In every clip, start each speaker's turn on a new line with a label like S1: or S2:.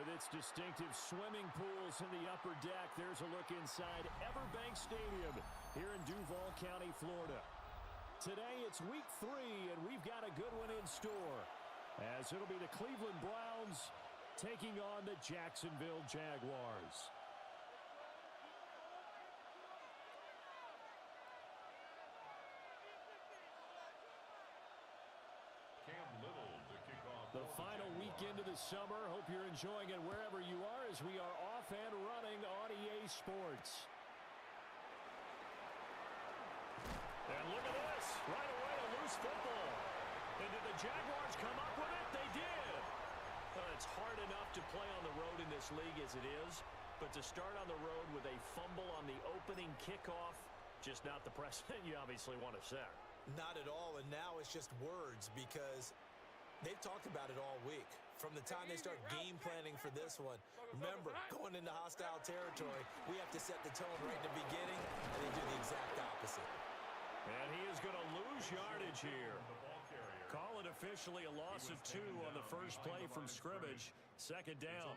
S1: With its distinctive swimming pools in the upper deck, there's a look inside Everbank Stadium here in Duval County, Florida. Today it's week 3, and we've got a good one in store, as it'll be the Cleveland Browns taking on the Jacksonville Jaguars. The final weekend of the summer. Hope you're enjoying it wherever you are, as we are off and running on EA Sports. And look at this. Right away, a loose football. And did the Jaguars come up with it? They did. It's hard enough to play on the road in this league as it is, but to start on the road with a fumble on the opening kickoff, just not the precedent you obviously want to set.
S2: Not at all, and now it's just words, because they've talked about it all week. From the time they start game planning for this one, remember, going into hostile territory, we have to set the tone right in the beginning, and they do the exact opposite.
S1: And he is going to lose yardage here. Call it officially a loss of 2 on the first play from scrimmage. Second down.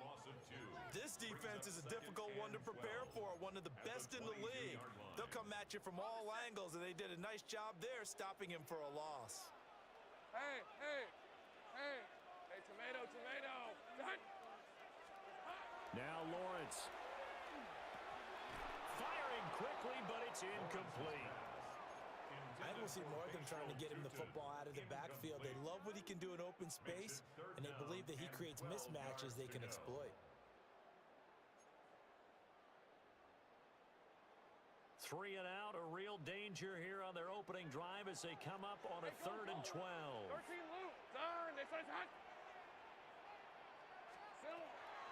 S2: This defense is a difficult one to prepare for, one of the best in the league. They'll come at you from all angles, and they did a nice job there stopping him for a loss.
S3: Hey, tomato.
S1: Now Lawrence. Firing quickly, but it's incomplete.
S2: I will see more of them trying to get him the football out of the backfield. They love what he can do in open space, and they believe that he creates mismatches they can exploit.
S1: 3 and out, a real danger here on their opening drive as they come up on a 3rd and 12.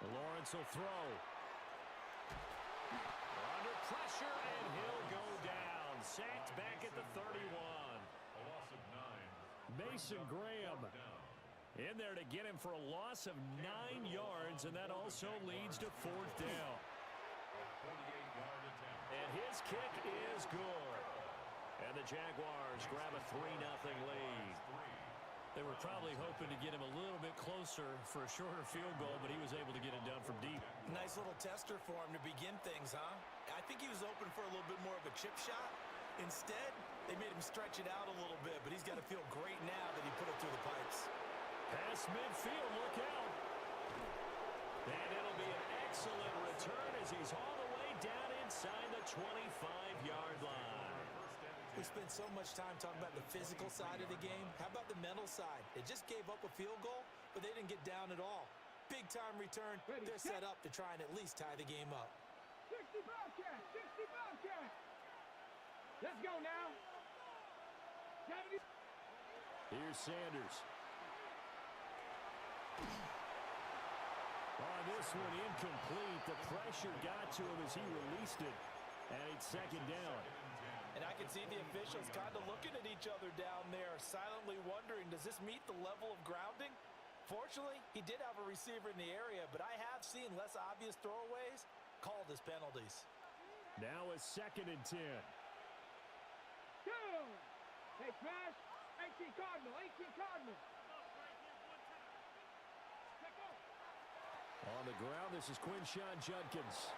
S1: Lawrence will throw. Under pressure, and he'll go down. Sacked back at the 31.
S4: A loss of 9.
S1: Mason Graham in there to get him for a loss of 9 yards, and that also leads to 4th down. And his kick is good. And the Jaguars grab a 3-0 lead. They were probably hoping to get him a little bit closer for a shorter field goal, but he was able to get it done from deep.
S2: Nice little tester for him to begin things, huh? I think he was open for a little bit more of a chip shot. Instead, they made him stretch it out a little bit, but he's got to feel great now that he put it through the pipes.
S1: Past midfield, look out. And it'll be an excellent return as he's all the way down inside the 25-yard line.
S2: We spent so much time talking about the physical side of the game. How about the mental side? They just gave up a field goal, but they didn't get down at all. Big-time return. They're set up to try and at least tie the game up.
S3: 60 Bobcats! Let's go now. 70.
S1: Here's Sanders. On this one, incomplete. The pressure got to him as he released it. And it's 2nd down.
S2: And I can see the officials kind of looking at each other down there, silently wondering, does this meet the level of grounding? Fortunately, he did have a receiver in the area, but I have seen less obvious throwaways called as penalties.
S1: Now a 2nd and 10.
S3: Go! Hey, Crash! 18 Cardinal!
S1: On the ground, this is Quinshon Judkins.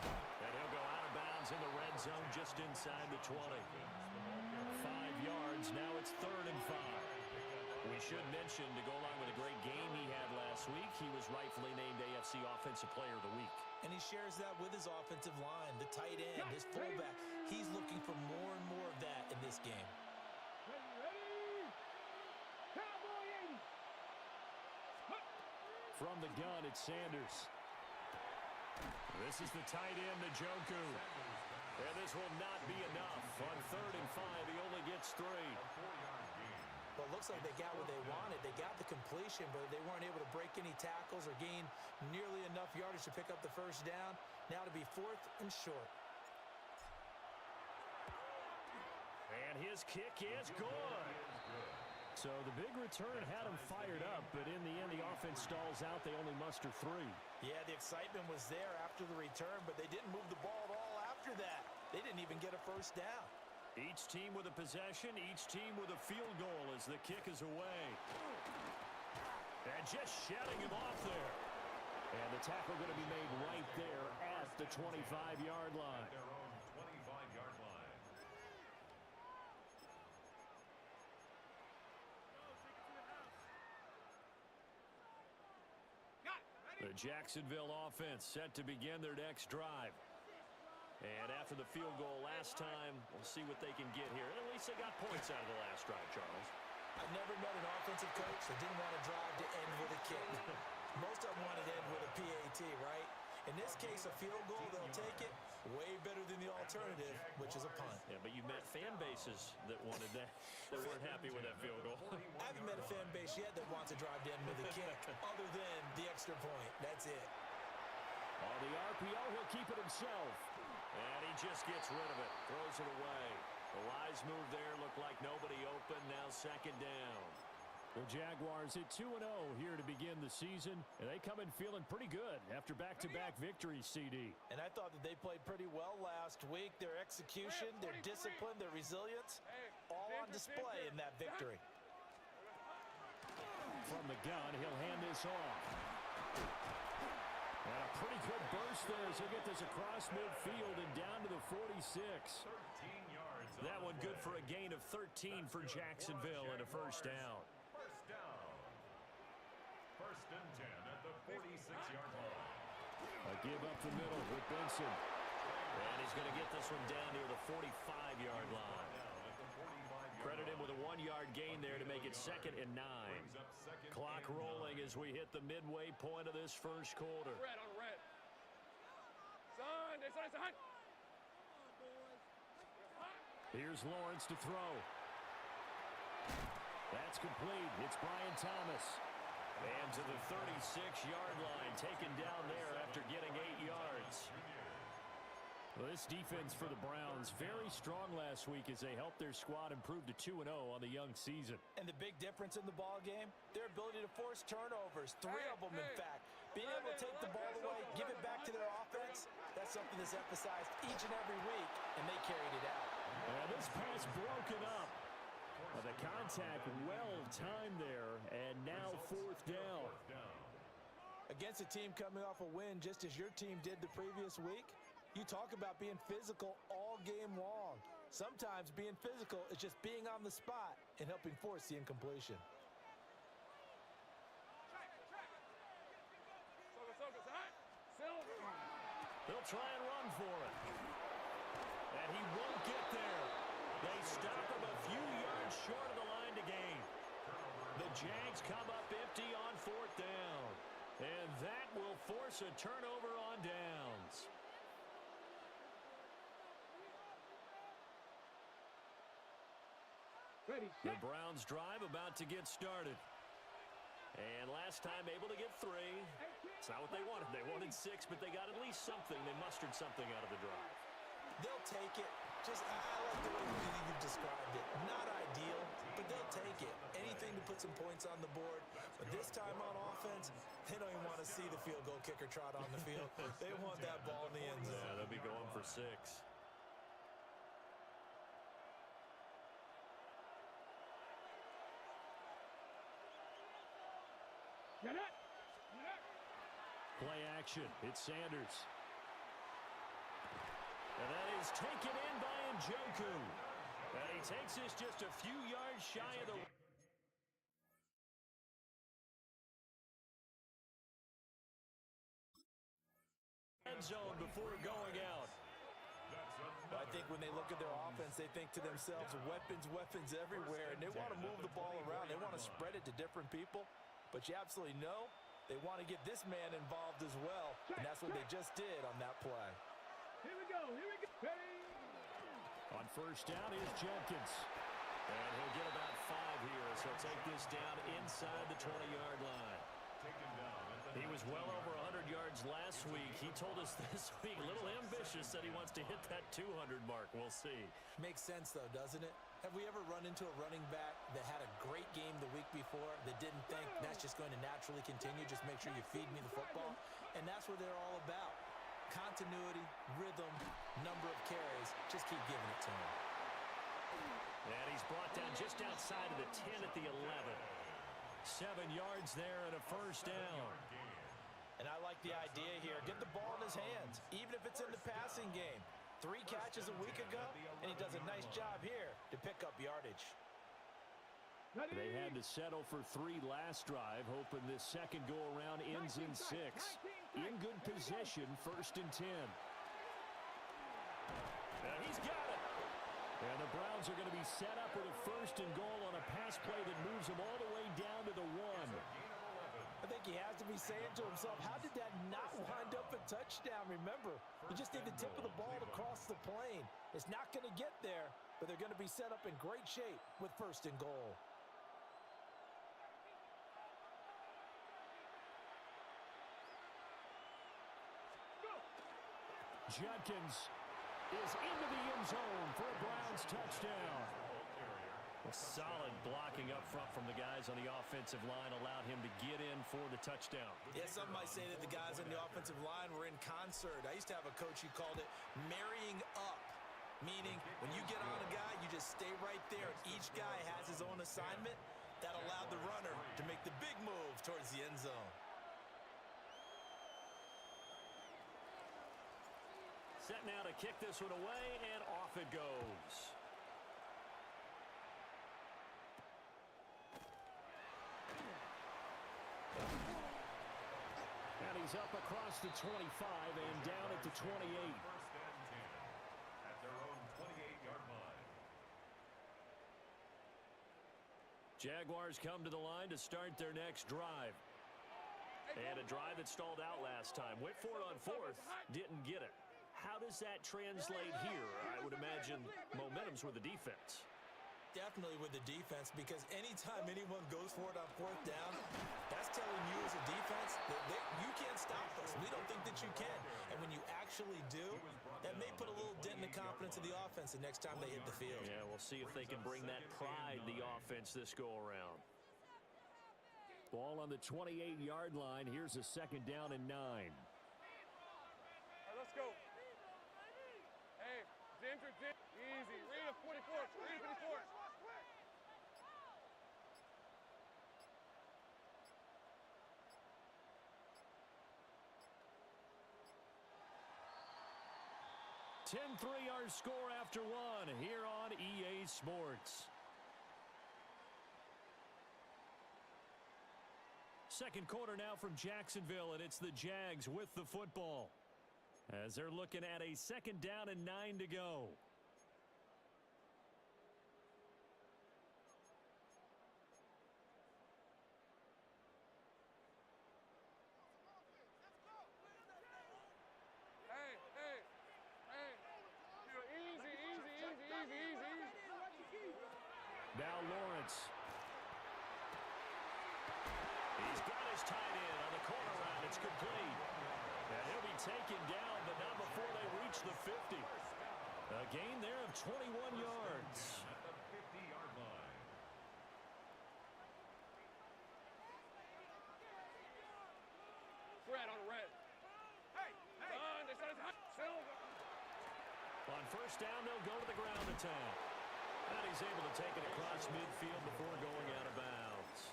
S1: And he'll go out of bounds in the red zone just inside the 20. 5 yards, now it's 3rd and 5. We should mention, to go along with a great game he had last week, he was rightfully named AFC Offensive Player of the Week.
S2: And he shares that with his offensive line, the tight end, his fullback. He's looking for more and more of that in this game.
S3: Ready? Cowboy 80.
S1: From the gun, it's Sanders. This is the tight end, Njoku. And this will not be enough. On 3rd and 5, he only gets 3.
S2: Well, it looks like they got what they wanted. They got the completion, but they weren't able to break any tackles or gain nearly enough yardage to pick up the 1st down. Now to be 4th and short.
S1: And his kick is good. So the big return had him fired up, but in the end, the offense stalls out. They only muster 3.
S2: Yeah, the excitement was there after the return, but they didn't move the ball at all after that. They didn't even get a 1st down.
S1: Each team with a possession, each team with a field goal as the kick is away. And just shutting him off there. And the tackle going to be made right there at the 25-yard line.
S4: Their own 25-yard line.
S1: The Jacksonville offense set to begin their next drive. And after the field goal last time, we'll see what they can get here. And at least they got points out of the last drive, Charles.
S2: I've never met an offensive coach that didn't want to drive to end with a kick. Most of them wanted to end with a PAT, right? In this case, a field goal, they'll take it. Way better than the alternative, which is a punt.
S1: Yeah, but you met fan bases that wanted that, that weren't happy with that field goal.
S2: I haven't met a fan base yet that wants to drive to end with a kick, other than the extra point. That's it.
S1: On the RPO, he'll keep it himself. And he just gets rid of it. Throws it away. The wise move there. Looked like nobody open. Now second down. The Jaguars at 2-0 here to begin the season. And they come in feeling pretty good after back-to-back victories, CD.
S2: And I thought that they played pretty well last week. Their execution, their discipline, their resilience, all on display in that victory.
S1: From the gun, he'll hand this off. And a pretty good burst there as he'll get this across midfield and down to the 46.
S4: 13 yards.
S1: That one good for a gain of 13 for Jacksonville and a first down.
S4: First down. First and 10 at the 46-yard line.
S1: A give up the middle with Benson. And he's going to get this one down near the 45-yard line. Credit him with a 1-yard gain there to make it 2nd and 9. Clock rolling as we hit the midway point of this first quarter.
S3: Red on red. Son.
S1: Here's Lawrence to throw. That's complete. It's Brian Thomas. And to the 36-yard line, taken down there after getting 8 yards. Well, this defense for the Browns, very strong last week as they helped their squad improve to 2-0 on the young season.
S2: And the big difference in the ball game, their ability to force turnovers, 3 of them in fact. Being able to take the ball away, give it back to their offense, that's something that's emphasized each and every week, and they carried it out.
S1: And this pass broken up. The contact well timed there, and now 4th down.
S2: Against a team coming off a win just as your team did the previous week, you talk about being physical all game long. Sometimes being physical is just being on the spot and helping force the incompletion.
S1: They'll try and run for it. And he won't get there. They stop him a few yards short of the line to gain. The Jags come up empty on 4th down. And that will force a turnover on downs. The Browns drive about to get started. And last time able to get 3. It's not what they wanted. They wanted 6, but they got at least something. They mustered something out of the drive.
S2: They'll take it. Just, I like the way you described it. Not ideal, but they'll take it. Anything to put some points on the board. But this time on offense, they don't even want to see the field goal kicker trot on the field. They want that ball in the end zone.
S1: Yeah, they'll be going for 6.
S3: Get it.
S1: Play action. It's Sanders. And that is taken in by Njoku. And he takes this just a few yards shy of the end zone before going out.
S2: I think when they look at their offense, they think to themselves, weapons everywhere, and they want to move the ball around. They want to spread it to different people, but you absolutely know they want to get this man involved as well, and that's what they just did on that play.
S3: Here we go. Ready.
S1: On first down is Jenkins. And he'll get about 5 here as he'll take this down inside the 20-yard line. He was well over 100 yards last week. He told us this week, a little ambitious, that he wants to hit that 200 mark. We'll see.
S2: Makes sense, though, doesn't it? Have we ever run into a running back that had a great game the week before that didn't think that's just going to naturally continue, just make sure you feed me the football? And that's what they're all about. Continuity, rhythm, number of carries. Just keep giving it to him.
S1: And he's brought down just outside of the 10 at the 11. 7 yards there and a first down.
S2: And I like the idea here. Get the ball in his hands, even if it's in the passing game. 3 catches a week ago, and he does a nice job here to pick up yardage.
S1: They had to settle for 3 last drive, hoping this second go-around ends in 6. In good position, 1st and 10. He's got it. And the Browns are going to be set up with a 1st and goal on a pass play that moves them all the way down to the 1.
S2: I think he has to be saying to himself, how did that not wind up a touchdown? Remember, you just need the tip of the ball to cross the plane. It's not going to get there, but they're going to be set up in great shape with 1st and goal.
S1: Judkins is into the end zone for a Browns touchdown. Solid blocking up front from the guys on the offensive line allowed him to get in for the touchdown.
S2: Yeah, some might say that the guys on the offensive line were in concert. I used to have a coach who called it marrying up, meaning when you get on a guy, you just stay right there. Each guy has his own assignment. That allowed the runner to make the big move towards the end zone.
S1: Set now to kick this one away, and off it goes. And he's up across the 25 and down at the 28.
S4: 1st and 10 at their own 28-yard line.
S1: Jaguars come to the line to start their next drive. And a drive that stalled out last time. Went for it on 4th, didn't get it. How does that translate here? I would imagine momentum's with the defense.
S2: Definitely with the defense, because anytime anyone goes for it on 4th down, that's telling you as a defense that you can't stop us. We don't think that you can. And when you actually do, that may put a little dent in the confidence of the offense the next time they hit the field.
S1: Yeah, we'll see if they can bring that pride, the offense, this go-around. Ball on the 28-yard line. Here's a 2nd down and 9.
S3: All right, let's go. Hey, Ginger, easy. Read a 44. Read a 54.
S1: Our score after 1 here on EA Sports. Second quarter now from Jacksonville, and it's the Jags with the football as they're looking at a 2nd down and 9 to go. Now Lawrence. He's got his tight end on the corner route. It's complete. And he'll be taken down, but not before they reach the 50. A gain there of 21 yards.
S4: At the 50-yard line.
S3: Red on red. Hey, Silver.
S1: On 1st down, they'll go to the ground attack. And he's able to take it across midfield before going out of bounds.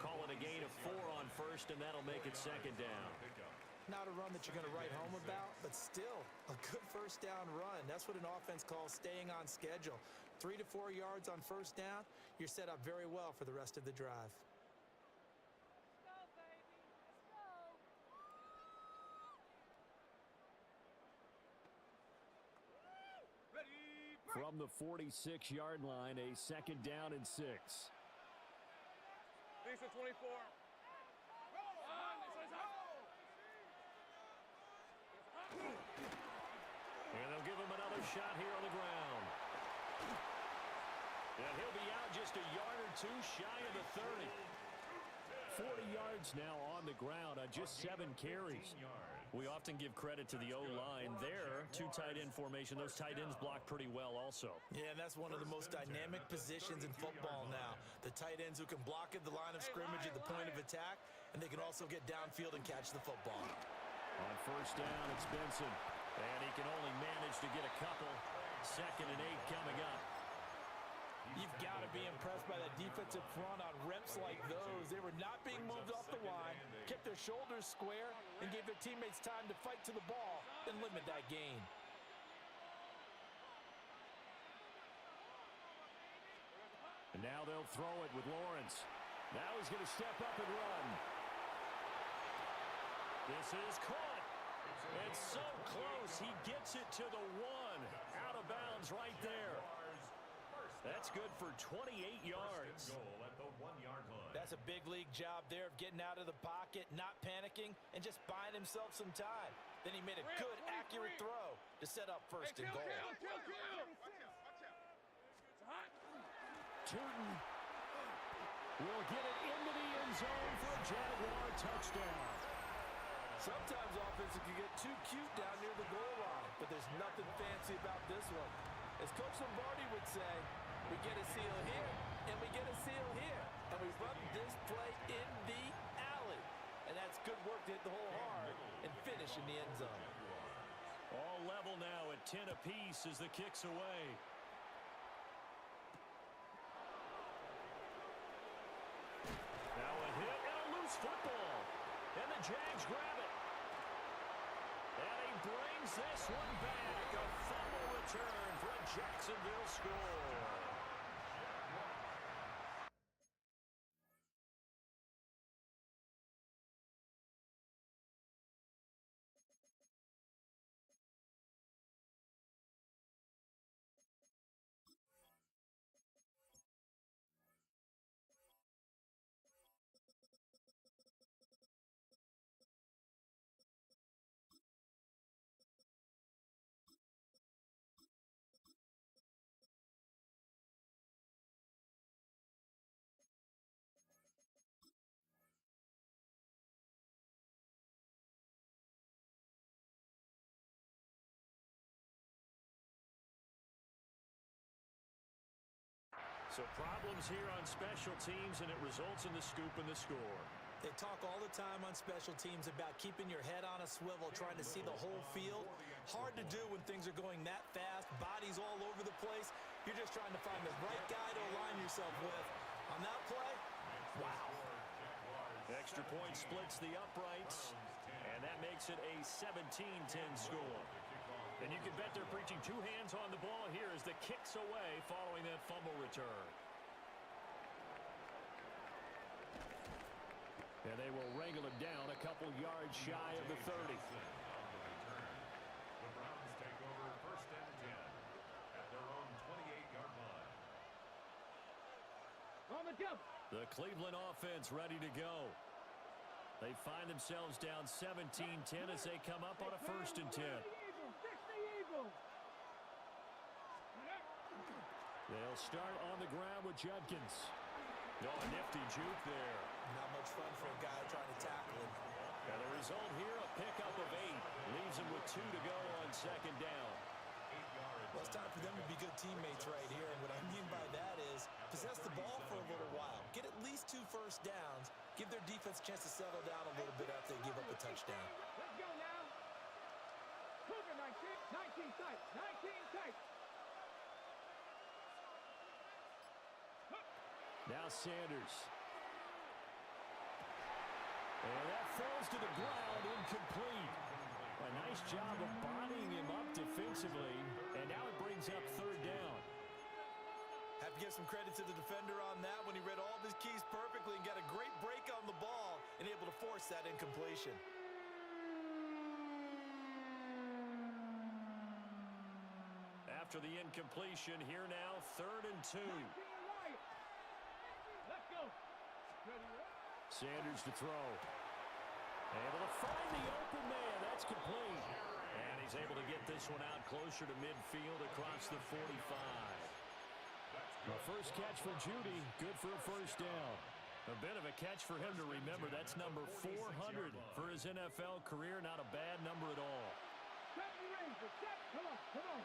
S1: Call it a gain of 4 on 1st, and that'll make it 2nd down.
S2: Not a run that you're going to write home about, but still a good 1st down run. That's what an offense calls staying on schedule. 3 to 4 yards on 1st down, you're set up very well for the rest of the drive.
S1: From the 46-yard line, a 2nd down and 6.
S3: Lisa 24.
S1: And they'll give him another shot here on the ground. And he'll be out just a yard or 2 shy of the 30. 40 yards now on the ground on just 7 carries. We often give credit to the O-line there. 2 tight end formation. Those tight ends block pretty well also.
S2: Yeah, and that's one of the most dynamic positions in football now. The tight ends who can block at the line of scrimmage at the point of attack, and they can also get downfield and catch the football.
S1: On 1st down, it's Benson. And he can only manage to get a couple. 2nd and 8 coming up.
S2: You've got to be impressed by that defensive front on reps like those. They were not being moved off the line, kept their shoulders square, and gave their teammates time to fight to the ball and limit that gain.
S1: And now they'll throw it with Lawrence. Now he's going to step up and run. This is caught. It's so close. He gets it to the one. Out of bounds right there. That's good for 28 yards.
S2: That's a big league job there of getting out of the pocket, not panicking, and just buying himself some time. Then he made a good, accurate throw to set up first and goal.
S1: Tootin will get it into the end zone for a Jaguar touchdown.
S2: Sometimes offenses can get too cute down near the goal line, but there's nothing fancy about this one. As Coach Lombardi would say, we get a seal here, and we get a seal here, and we run this play in the alley. And that's good work to hit the hole hard and finish in the end zone.
S1: All level now at 10 apiece as the kick's away. Now a hit and a loose football. And the Jags grab it. And he brings this one back. A fumble return for a Jacksonville score. So problems here on special teams, and it results in the scoop and the score.
S2: They talk all the time on special teams about keeping your head on a swivel, trying to see the whole field. Hard to do when things are going that fast, bodies all over the place. You're just trying to find the right guy to align yourself with. On that play, wow.
S1: Extra point splits the uprights, and that makes it a 17-10 score. And you can bet they're preaching two hands on the ball here as the kick's away following that fumble return. And they will wrangle it down a couple yards shy of the 30.
S4: The Browns take over first and 10 at their own 28-yard line.
S3: On the jump.
S1: The Cleveland offense ready to go. They find themselves down 17-10 as they come up on a first and 10. They'll start on the ground with Judkins. Oh, a nifty juke there.
S2: Not much fun for a guy trying to tackle him.
S1: And the result here, a pickup of 8. Leaves him with 2 to go on second down.
S2: Well, it's time for them to be good teammates right here. And what I mean by that is possess the ball for a little while. Get at least 2 first downs. Give their defense a chance to settle down a little bit after they give up a touchdown.
S3: Let's go now. Cougar 19 tight. 19 tight.
S1: Now Sanders. And that falls to the ground, incomplete. A nice job of bodying him up defensively, and now it brings up third down.
S2: Have to give some credit to the defender on that when he read all of his keys perfectly and got a great break on the ball and able to force that incompletion.
S1: After the incompletion, here now, 3rd and 2.
S3: Let's go.
S1: Sanders to throw. Able to find the open man. That's complete. And he's able to get this one out closer to midfield across the 45. The first catch for Judy, good for a first down. A bit of a catch for him to remember. That's number 400 for his NFL career. Not a bad number at all.
S3: Come on.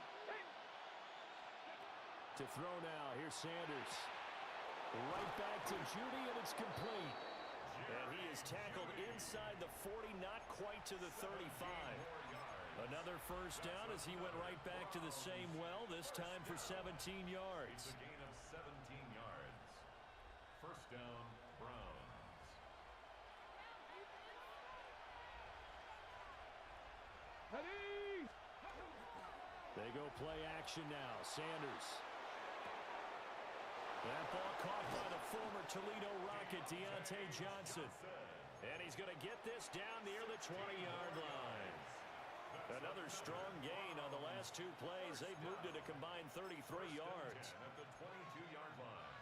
S1: To throw now, here's Sanders. Right back to Judy, and it's complete. And he is tackled inside the 40, not quite to the 35. Another first down as he went right back to the same well, this time for 17 yards.
S4: Gain of 17. down, Browns.
S1: They go play action now. Sanders. That ball caught by the former Toledo Rocket, Deontay Johnson. And he's going to get this down near the 20-yard line. Another strong gain on the last two plays. They've moved it a combined 33 yards.
S4: At the 22-yard line.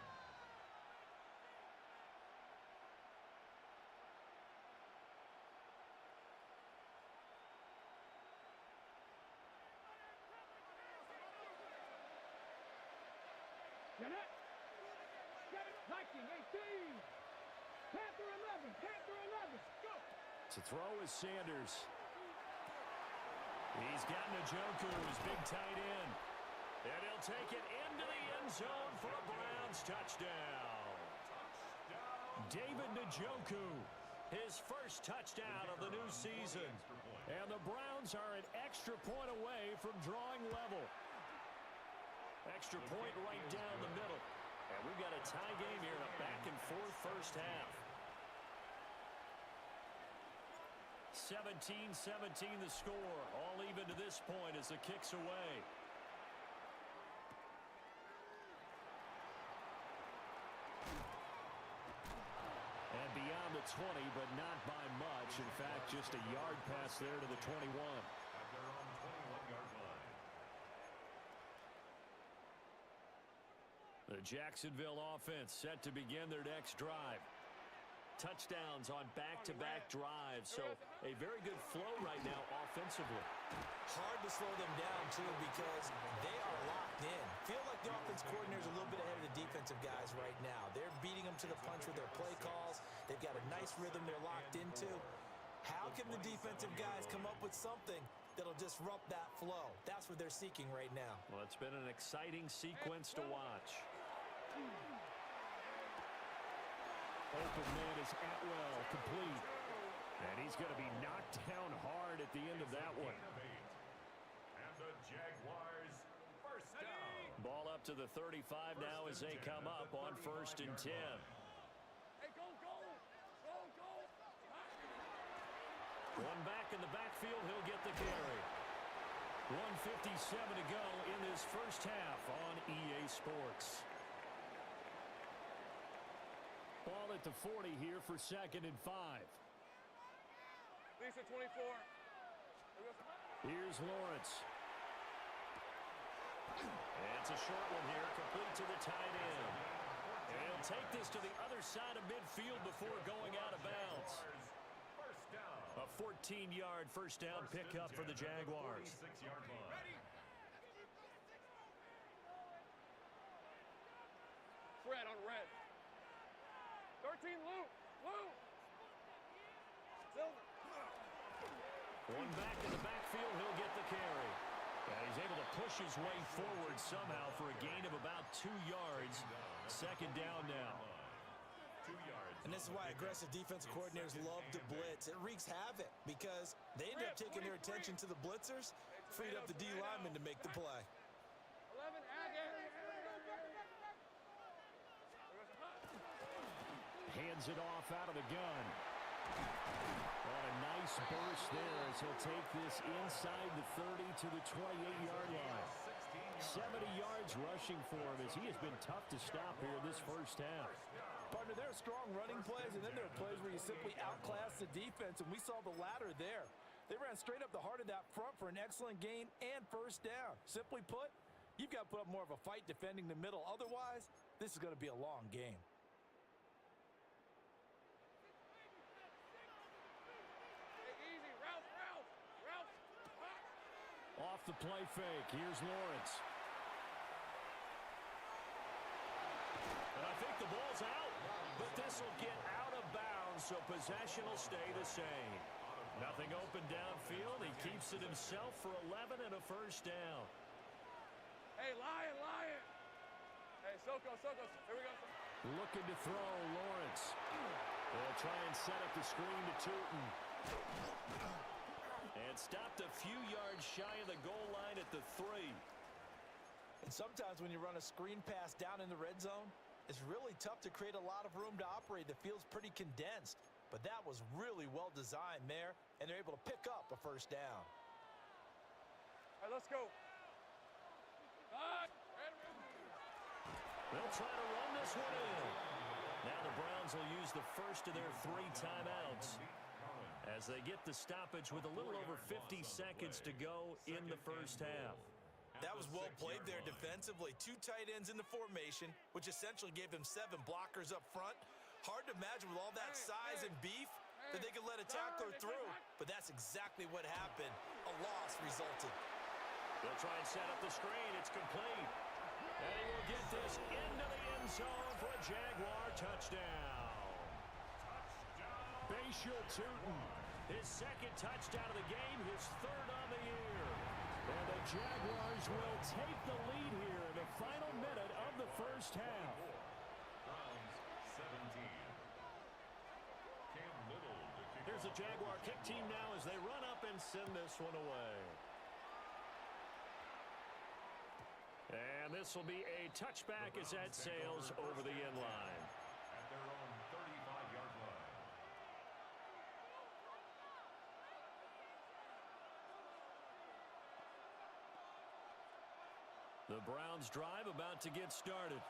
S3: Get it. Get it. Viking 18. Panther 11. Panther 11. Go.
S1: To throw is Sanders. He's got Njoku, his big tight end. And he'll take it into the end zone for a Browns touchdown. David Njoku, his first touchdown of the new season. And the Browns are an extra point away from drawing level. Extra point right down the middle. And we've got a tie game here in a back-and-forth first half. 17-17 the score. All even to this point as the kick's away. And beyond the 20, but not by much. In fact, just a yard pass there to the 21.
S4: At their own 21-yard line.
S1: The Jacksonville offense set to begin their next drive. Touchdowns on back-to-back drives, so a very good flow right now offensively.
S2: Hard to slow them down, too, because they are locked in. Feel like the offense coordinator's a little bit ahead of the defensive guys right now. They're beating them to the punch with their play calls. They've got a nice rhythm they're locked into. How can the defensive guys come up with something that'll disrupt that flow? That's what they're seeking right now.
S1: Well, it's been an exciting sequence to watch. Open man is Atwell, complete. And he's going to be knocked down hard at the end of that one.
S4: And the Jaguars first down.
S1: Ball up to the 35 now as they come up on 1st and 10.
S3: Hey, go, go. Go, go.
S1: One back in the backfield, he'll get the carry. 1:57 to go in this first half on EA Sports. Ball at the 40 here for 2nd and 5.
S3: Lisa 24.
S1: Here's Lawrence. And it's a short one here, complete to the tight end. And he'll take this to the other side of midfield before going out of bounds.
S4: First down.
S1: A 14-yard first down pickup for the Jaguars.
S4: 46-yard line.
S3: Fred on red. 13, Lou. Lou. Silver.
S1: One back in the backfield, he'll get the carry. And he's able to push his way forward somehow for a gain of about 2 yards. 2nd down now.
S4: 2 yards.
S2: And this is why aggressive defensive coordinators love to blitz. It wreaks havoc because they end up taking their attention to the blitzers, freed up the D lineman to make the play.
S3: 11, Aggie.
S1: Hands it off out of the gun. And a nice burst there as he'll take this inside the 30 to the 28-yard line. 70 yards rushing for him as he has been tough to stop here this first half.
S5: Partner, there are strong running plays, and then there are plays where you simply outclass the defense, and we saw the latter there. They ran straight up the heart of that front for an excellent gain and first down. Simply put, you've got to put up more of a fight defending the middle. Otherwise, this is going to be a long game.
S1: Off the play fake, here's Lawrence. And I think the ball's out, but this will get out of bounds, so possession will stay the same. Nothing open downfield. He keeps it himself for 11 and a first down.
S3: Hey, Lion. Hey, Soko. Here we go.
S1: Looking to throw, Lawrence. They'll try and set up the screen to Tootin. And stopped a few yards shy of the goal line at the 3.
S2: And sometimes when you run a screen pass down in the red zone,
S5: It's really tough to create a lot of room to operate. The field's pretty condensed, but that was really well designed there, and they're able to pick up a first down.
S3: All right, let's go.
S1: They'll try to run this one in. Now the Browns will use the first of their 3 timeouts as they get the stoppage with a little over 50 seconds to go in the first half.
S2: That was well played there defensively. 2 tight ends in the formation, which essentially gave them 7 blockers up front. Hard to imagine with all that size and beef that they could let a tackler through, but that's exactly what happened. A loss resulted.
S1: They'll try and set up the screen. It's complete. And he will get this into the end zone for a Jaguar touchdown. Bashil Tootin, his second touchdown of the game, his 3rd on the year. And the Jaguars will take the lead here in the final minute of the first half.
S4: Browns 17. Cam Little to kick
S1: Here's the Jaguar kick team now as they run up and send this one away. And this will be a touchback as that sails over the end line.
S4: at their own 35-yard line.
S1: The Browns drive about to get started.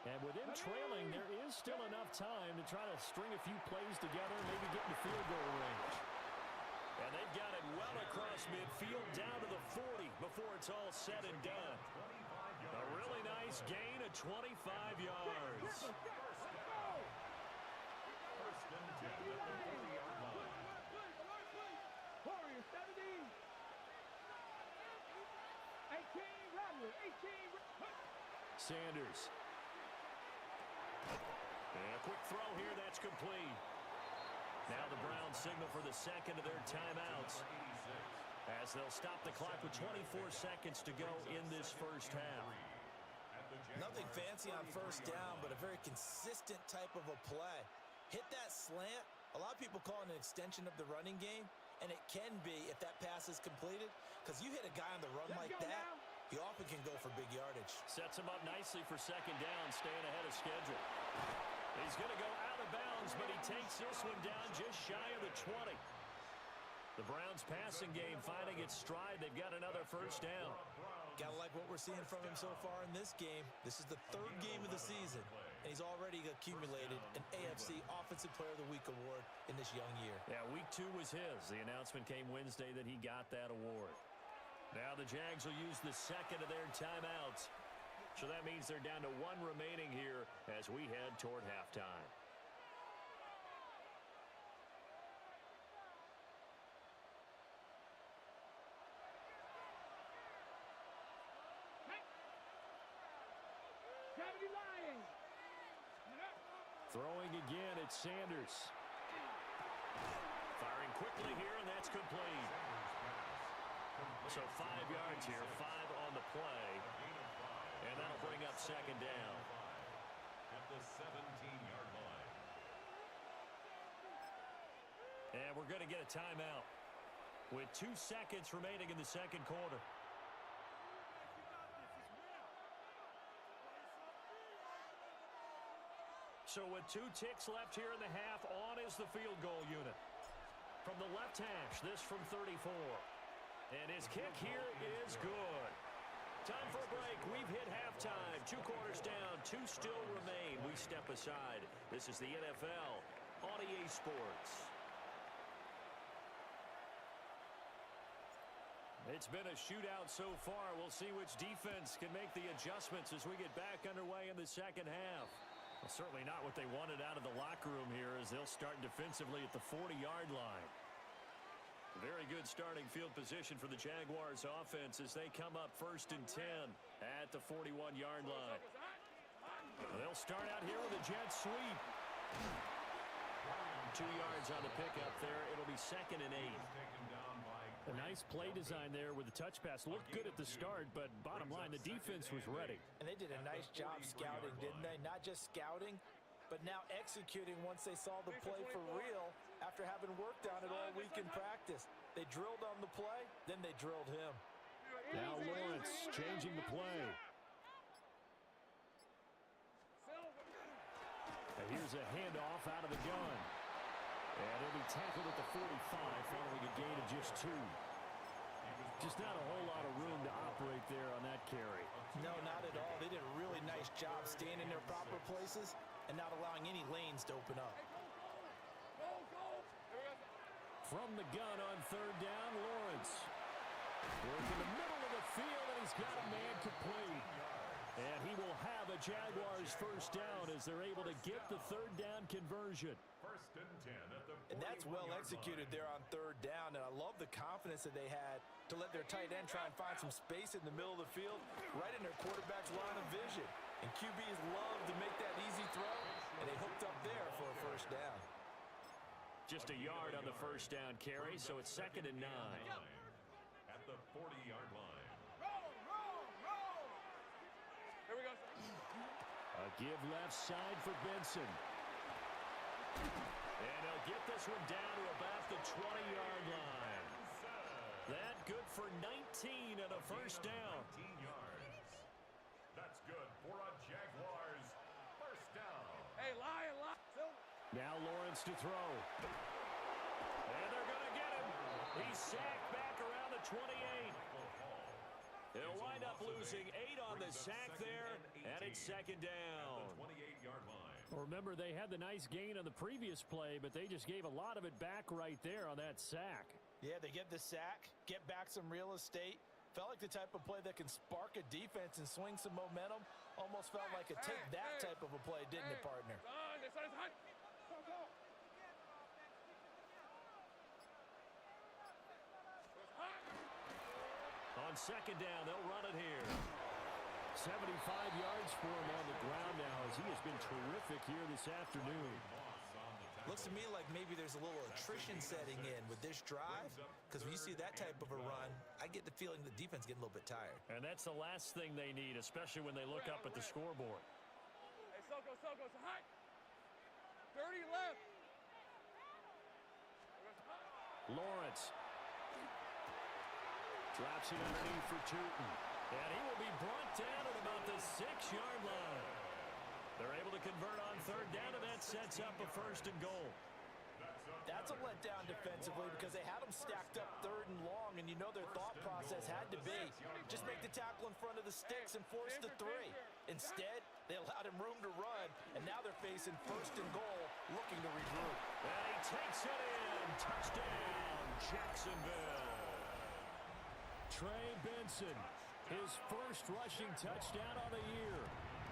S1: And with them trailing, there is still enough time to try to string a few plays together and maybe get in the field goal range. And they've got it well across midfield down to the 40 before it's all said and done. A really nice gain of 25 yards.
S4: First and 10 at the 40-yard line.
S3: Warriors 17. 18, Rodney, 18.
S1: Sanders. And a quick throw here, that's complete. Now the Browns signal for the second of their timeouts as they'll stop the clock with 24 seconds to go in this first half.
S2: Nothing fancy on first down, but a very consistent type of a play. Hit that slant. A lot of people call it an extension of the running game, and it can be if that pass is completed, because you hit a guy on the run like that, he often can go for big yardage.
S1: Sets him up nicely for second down, staying ahead of schedule. He's going to go out of bounds, but he takes this one down just shy of the 20. The Browns passing game finding its stride. They've got another first down.
S2: Gotta like what we're seeing from him so far in this game. This is the 3rd game of the season, and he's already accumulated an AFC Offensive Player of the Week award in this young year.
S1: Yeah, week 2 was his. The announcement came Wednesday that he got that award. Now the Jags will use the second of their timeouts. So that means they're down to 1 remaining here as we head toward halftime. Throwing again, it's Sanders. Firing quickly here, and that's complete. So 5 yards here, 5 on the play. And that'll bring up second down.
S4: At the 17-yard line.
S1: And we're going to get a timeout with 2 seconds remaining in the second quarter. So with 2 ticks left here in the half, on is the field goal unit. From the left hash, this from 34. And his kick here is good. Time for a break. We've hit halftime. 2 quarters down, 2 still remain. We step aside. This is the NFL on EA Sports. It's been a shootout so far. We'll see which defense can make the adjustments as we get back underway in the second half. Well, certainly not what they wanted out of the locker room here as they'll start defensively at the 40-yard line. Very good starting field position for the Jaguars offense as they come up first and 10 at the 41-yard line. They'll start out here with a jet sweep. 2 yards on the pickup there. It'll be second and 8. A nice play design there with the touch pass. Looked good at the start, but bottom line, the defense was ready.
S5: And they did a nice job scouting, didn't they? Not just scouting, but now executing once they saw the play for real after having worked on it all week in practice. They drilled on the play, then they drilled him.
S1: Now Lawrence changing the play. Here's a handoff out of the gun. And he'll be tackled at the 45 following a gain of just 2. Just not a whole lot of room to operate there on that carry.
S5: No, not at all. They did a really nice job staying in their proper places and not allowing any lanes to open up.
S1: From the gun on 3rd down, Lawrence. Work in the middle of the field, and he's got a man complete. And he will have a Jaguars first down as they're able to get the 3rd down conversion.
S4: First and 10 at the 41-yard line.
S5: And that's well executed there on 3rd down, and I love the confidence that they had to let their tight end try and find some space in the middle of the field, right in their quarterback's line of vision. And QBs love to make that easy throw, and they hooked up there for a first down.
S1: Just a yard on the first down carry, so it's 2nd and 9.
S4: At the 40-yard line.
S3: Here we go.
S1: A give left side for Benson. And he'll get this one down to about the 20-yard line. That good for 19 and a first down.
S4: 19 yards. That's good for a Jaguars first down.
S3: Hey, Lion.
S1: Now Lawrence to throw. And they're going to get him. He's sacked back around the 28. He'll wind up losing 8 on the sack there, and it's 2nd down.
S4: At the 28-yard line.
S1: Remember, they had the nice gain on the previous play, but they just gave a lot of it back right there on that sack.
S5: Yeah, they get the sack, get back some real estate. Felt like the type of play that can spark a defense and swing some momentum. Almost felt like a take-that type of a play, didn't it, partner?
S1: On 2nd down, they'll run it here. 75 yards for him on the ground now as he has been terrific here this afternoon.
S2: Looks to me like maybe there's a little attrition setting in with this drive, because when you see that type of a run, I get the feeling the defense getting a little bit tired.
S1: And that's the last thing they need, especially when they look up at the scoreboard.
S3: Hey, Soko, it's hot. 30 left.
S1: Lawrence. Drops it underneath for Tootin. And he will be brought down at about the 6-yard line. They're able to convert on 3rd down, and that sets up a 1st and goal.
S5: That's a letdown defensively because they had them stacked up 3rd and long, and you know their thought process had to be just make the tackle in front of the sticks and force the 3. Instead, they allowed him room to run, and now they're facing 1st and goal, looking to regroup.
S1: And he takes it in. Touchdown, Jacksonville. Trey Benson, his first rushing touchdown of the year.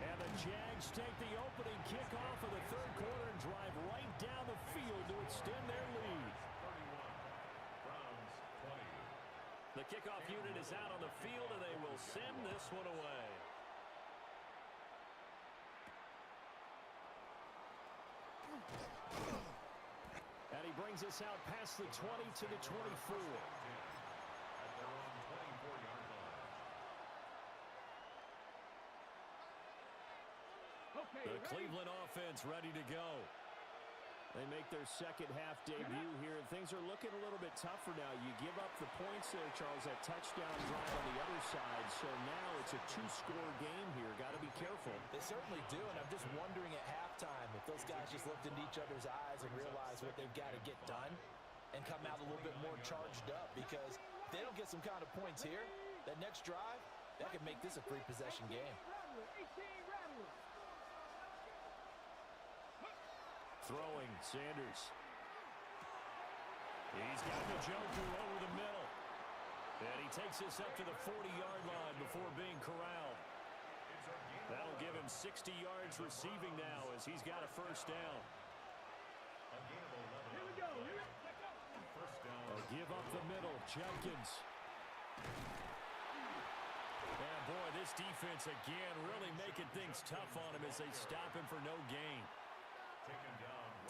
S1: And the Jags take the opening kickoff of the 3rd quarter and drive right down the field to extend their lead.
S4: 31, Browns 20.
S1: The kickoff unit is out on the field, and they will send this one away. And he brings us out past the 20 to the 24. The Cleveland offense ready to go. They make their second half debut here, and things are looking a little bit tougher now. You give up the points there, Charles, that touchdown drive on the other side. So now it's a 2-score game here. Got to be careful.
S5: They certainly do, and I'm just wondering at halftime if those guys just looked into each other's eyes and realized what they've got to get done and come out a little bit more charged up, because if they don't get some kind of points here, that next drive, that could make this a 3-possession game.
S1: Throwing, Sanders. He's got the Joker over the middle. And he takes us up to the 40-yard line before being corralled. That'll give him 60 yards receiving now as he's got a first down.
S3: Here we go.
S1: A give up the middle, Jenkins. And boy, this defense again really making things tough on him as they stop him for no gain.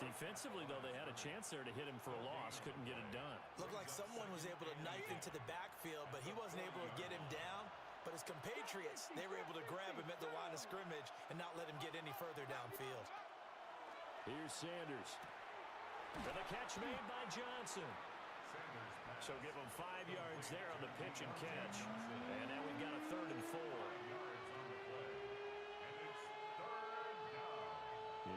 S1: Defensively, though, they had a chance there to hit him for a loss. Couldn't get it done.
S2: Looked like someone was able to knife into the backfield, but he wasn't able to get him down. But his compatriots, they were able to grab him at the line of scrimmage and not let him get any further downfield.
S1: Here's Sanders. And the catch made by Johnson. So give him 5 yards there on the pitch and catch. And now we've got a 3rd and 4.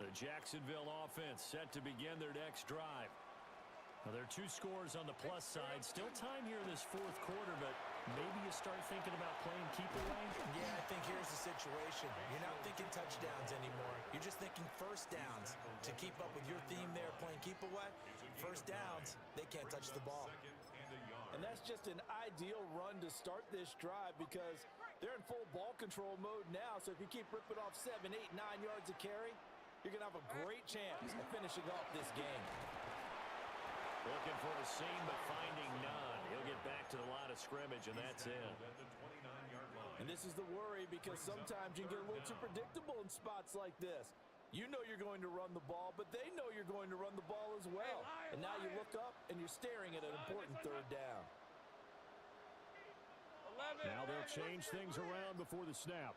S1: The Jacksonville offense set to begin their next drive. Now, there are 2 scores on the plus side. Still time here in this fourth quarter, but maybe you start thinking about playing keep away?
S2: Yeah, I think here's the situation. You're not thinking touchdowns anymore. You're just thinking first downs. To keep up with your theme there, playing keep away, first downs, they can't touch the ball.
S5: And that's just an ideal run to start this drive because they're in full ball control mode now. So if you keep ripping off 7, 8, 9 yards of carry, you're going to have a great chance of finishing off this game.
S1: Looking for a seam, but finding none. He'll get back to the line of scrimmage, and that's it.
S5: And this is the worry because sometimes you can get a little too predictable in spots like this. You know you're going to run the ball, but they know you're going to run the ball as well. And now you look up, and you're staring at an important third down.
S1: Now they'll change things around before the snap.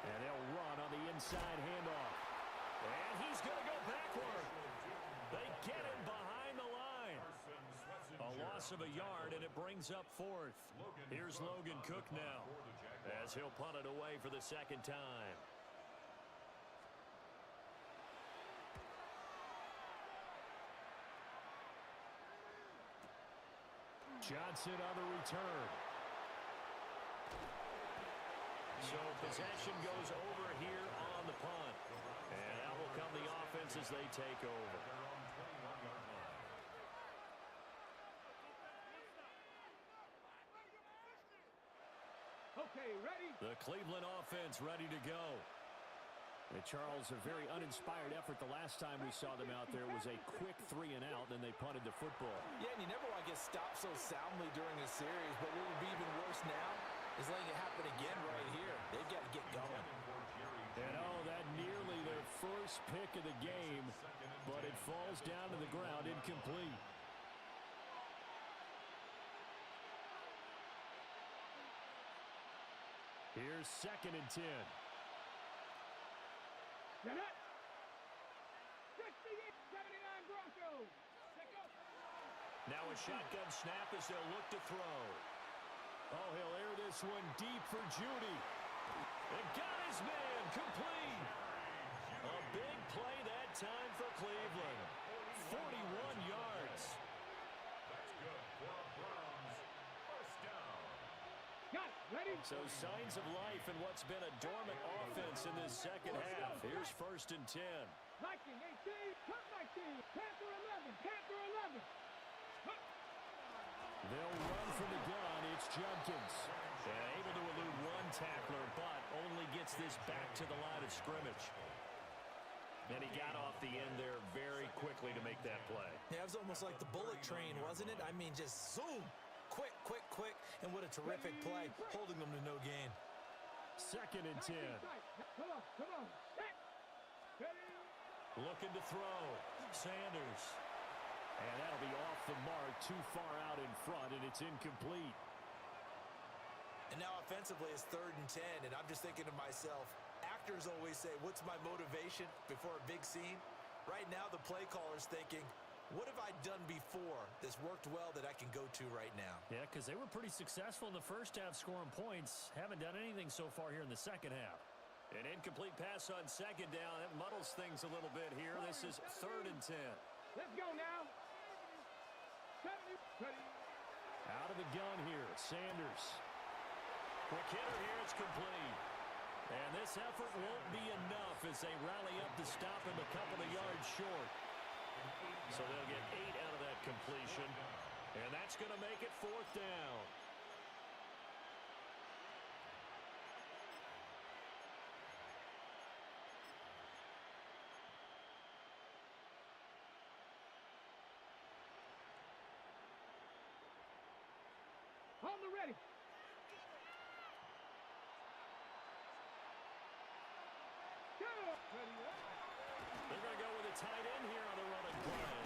S1: And they'll run on the inside handoff. And he's going to go backward. They get him behind the line. A loss of a yard, and it brings up fourth. Here's Logan Cook now, as he'll punt it away for the second time. Johnson on the return. So possession goes over here on the punt. And out will come the offense as they take over.
S3: Okay, ready?
S1: The Cleveland offense ready to go. And Charles, a very uninspired effort the last time we saw them out there was a quick 3 and out, then they punted the football.
S5: Yeah, and you never want to get stopped so soundly during a series, but what would be even worse now is letting it happen again right here. They've got to get going.
S1: And oh, that nearly their first pick of the game, but it falls down to the ground incomplete. Here's 2nd and 10.
S3: Get it! 79 Broncos!
S1: Now a shotgun snap as they'll look to throw. Oh, he'll air this one deep for Judy. And got his man complete. A big play that time for Cleveland. 41 yards.
S4: That's good for a Browns first down.
S3: Got it, ready?
S1: So signs of life in what's been a dormant offense in this second half. Here's 1st and 10.
S3: Viking 18, cut 19, Panther 11, Panther 11.
S1: They'll run from the gun. It's Judkins. And able to elude one tackler, but only gets this back to the line of scrimmage. And he got off the end there very quickly to make that play.
S2: Yeah, it was almost like the bullet train, wasn't it? I mean, just zoom. Quick, quick, quick. And what a terrific play, holding them to no gain.
S1: 2nd and 10.
S3: Come on. Set. Ready?
S1: Looking to throw. Sanders. And that'll be off the mark, too far out in front, and it's incomplete.
S2: And now offensively it's 3rd and 10, and I'm just thinking to myself, actors always say, what's my motivation before a big scene? Right now the play caller's thinking, what have I done before that's worked well that I can go to right now?
S1: Yeah, because they were pretty successful in the first half scoring points. Haven't done anything so far here in the second half. An incomplete pass on 2nd down. That muddles things a little bit here. This is 3rd and 10.
S3: Let's go now. Ready?
S1: Out of the gun here, Sanders. Quick hitter here, it's complete. And this effort won't be enough as they rally up to stop him a couple of yards short. So they'll get 8 out of that completion. And that's going to make it 4th down.
S3: On the ready. Go. Ready.
S1: They're going to go with a tight end here on the running play.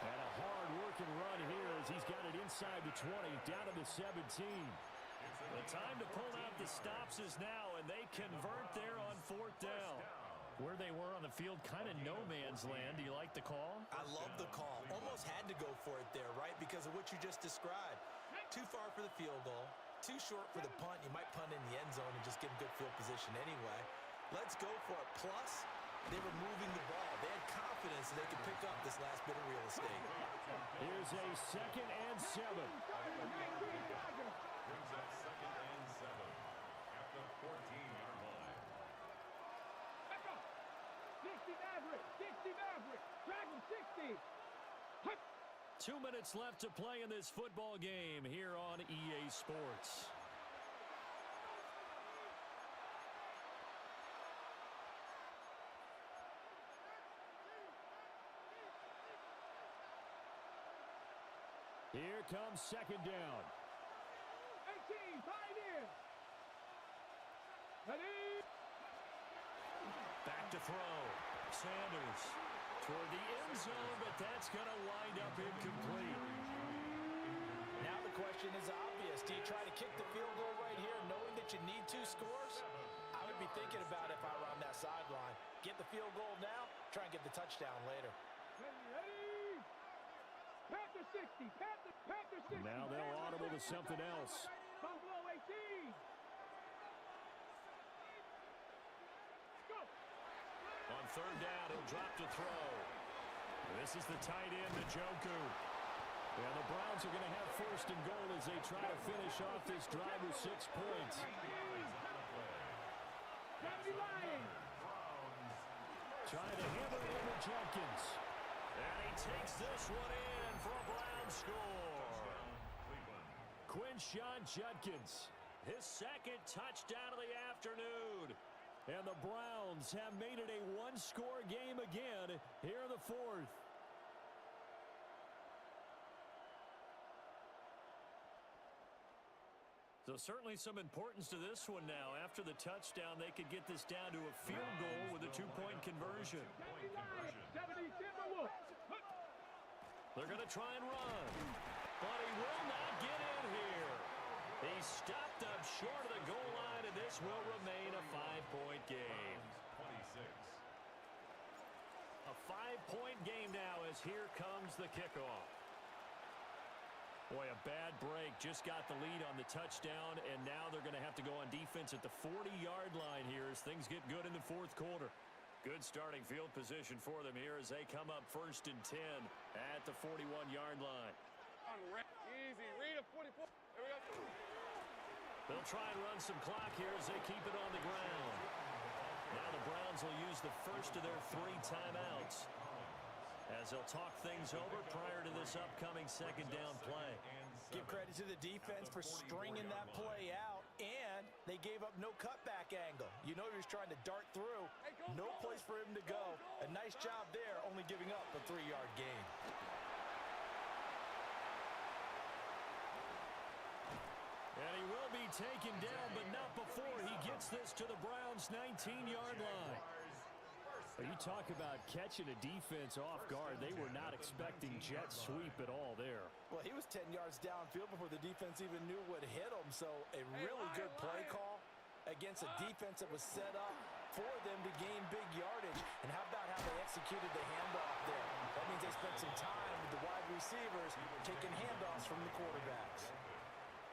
S1: And a hard-working run here as he's got it inside the 20, down to the 17. The time to pull out the stops is now, and they convert there on 4th down. Where they were on the field, kind of no man's land. Do you like the call?
S2: I love the call. Almost had to go for it there, right? Because of what you just described. Too far for the field goal. Too short for the punt. You might punt in the end zone and just get good field position anyway. Let's go for it. Plus, they were moving the ball. They had confidence that they could pick up this last bit of real estate.
S1: Here's a 2nd and 7.
S4: Brings up 2nd and 7 at the 14-yard line.
S3: 60 Maverick. Dragon 60.
S1: 2 minutes left to play in this football game here on EA Sports. Here comes 2nd down.
S3: 18, tight end. Ready?
S1: Back to throw. Sanders toward the end zone, but that's going to wind up incomplete.
S5: Now the question is obvious. Do you try to kick the field goal right here knowing that you need 2 scores? I would be thinking about it if I were on that sideline. Get the field goal now, try and get the touchdown later.
S3: Ready? Panther 60. Panther 60.
S1: Now they'll audible to something else.
S3: Buffalo 18. Go.
S1: On 3rd down, he'll drop to throw. This is the tight end, Njoku. Yeah, the Browns are going to have 1st and goal as they try to finish off this drive with 6 points. Trying to hammer it into Judkins. And he takes this one in for a Brown score. Quinshon Judkins, his 2nd touchdown of the afternoon. And the Browns have made it a 1-score game again here in the 4th. So certainly some importance to this one now. After the touchdown, they could get this down to a field goal with a 2-point conversion. They're going to try and run, but he will not get in here. He stopped up short of the goal line, and this will remain a 5-point game.
S4: 26.
S1: A 5-point game now as here comes the kickoff. Boy, a bad break. Just got the lead on the touchdown, and now they're going to have to go on defense at the 40-yard line here as things get good in the 4th quarter. Good starting field position for them here as they come up 1st and 10 at the 41-yard line.
S3: Easy. Read a 44. Here we go.
S1: They'll try and run some clock here as they keep it on the ground. Now the Browns will use the 1st of their 3 timeouts as they'll talk things over prior to this upcoming 2nd down play.
S5: Give credit to the defense for stringing that play out, and they gave up no cutback angle. You know he was trying to dart through. No place for him to go. A nice job there, only giving up a 3-yard gain.
S1: And he will be taken down, but not before he gets this to the Browns' 19-yard line. You talk about catching a defense off guard. They were not expecting jet sweep at all there.
S5: Well, he was 10 yards downfield before the defense even knew what hit him. So a really good play call against a defense that was set up for them to gain big yardage. And how about how they executed the handoff there? That means they spent some time with the wide receivers taking handoffs from the quarterbacks.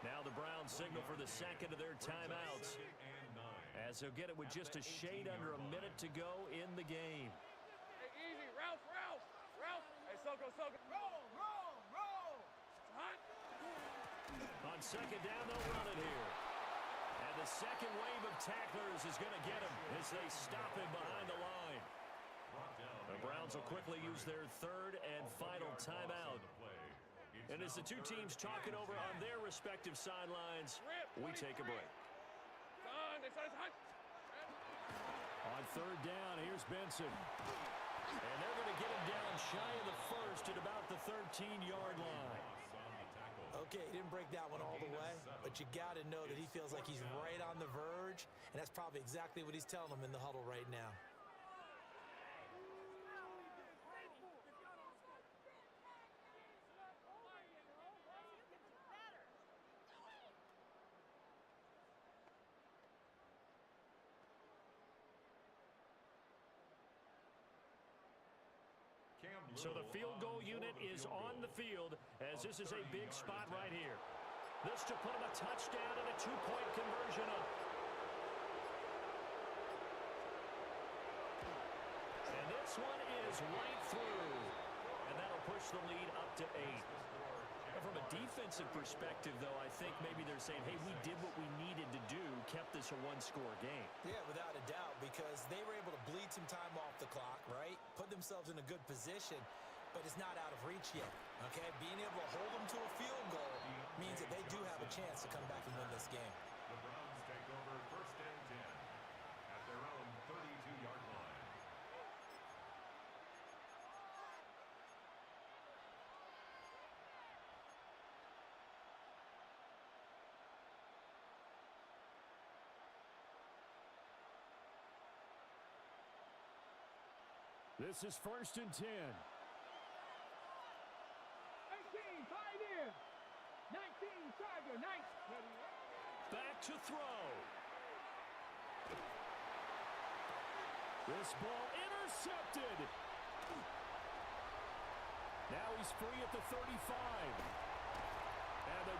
S1: Now the Browns signal for the 2nd of their timeouts, as they'll get it with just a shade under a minute to go in the game.
S3: Hey, easy. Ralph. Hey, Soko. Roll. Hot.
S1: On 2nd down, they'll run it here. And the 2nd wave of tacklers is going to get him as they stop him behind the line. The Browns will quickly use their 3rd and final timeout. And as the 2 teams talk it over on their respective sidelines, we take a break. On 3rd down, here's Benson. And they're going to get him down shy of the 1st at about the 13-yard line.
S2: Okay, he didn't break that one all the way, but you got to know that he feels like he's right on the verge, and that's probably exactly what he's telling them in the huddle right now.
S1: So the field goal unit is on the field as this is a big spot right here. This to put him a touchdown and a two-point conversion up. And this one is right through. And that'll push the lead up to 8. And from a defensive perspective, though, I think maybe they're saying, hey, we did what we needed to do, kept this a one-score game.
S2: Yeah, without a doubt, because they were able to bleed some time off the clock, right? Put themselves in a good position, but it's not out of reach yet, okay? Being able to hold them to a field goal means that they do have a chance to come back and win this game.
S4: The Browns take over 1st and 10 at their own 32-yard line.
S1: This is 1st and 10.
S3: 18, tied in. 19, Tiger, 9.
S1: Back to throw. This ball intercepted. Now he's free at the 35.